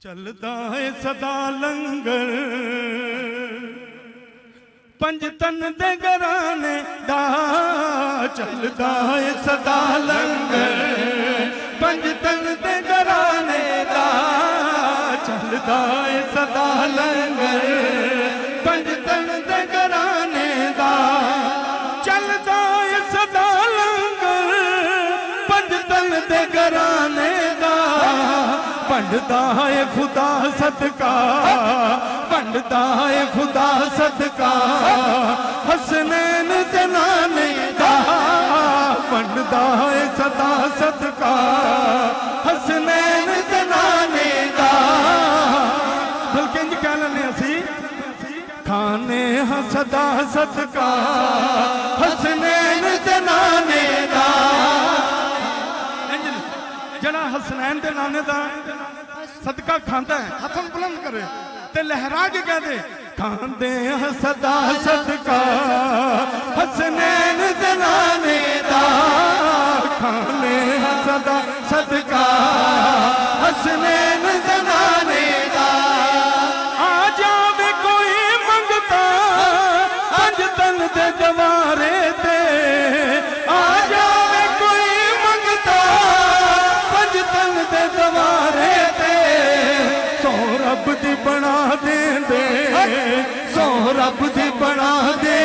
चलदा है सदा लंगर पंज तन दे घराने दा चलदा है सदा लंगर पंज तन दे घराने दा चलदा है सदा लंगर पंज तन दे घराने दा चलदा है सदा लंगर पंज तन दे घराने दा बनदा है खुदा सदका बनदा है खुदा सदका हसनैन जनाने दा बनदा है सदा सदका हसनैन जनाने दा बल्कि इंज कह लेने असी खाने हाँ सदा सदका हसनैन जनाने दा जड़ा हसनैन दे नाने दा सदका खांदा है हथों बुलंद करे ते लहरा के कह दे खांदे हैं सदा सदका हसनैन जनाने दा खाने हैं सदा सदका हसनैन जनाने दा आ जावे कोई मंगता पंज तन दे दवारे ते आ जावे कोई मंगता पंज तन दे दवारे ते सौ रब दी बना दे सौ रब दी बना दे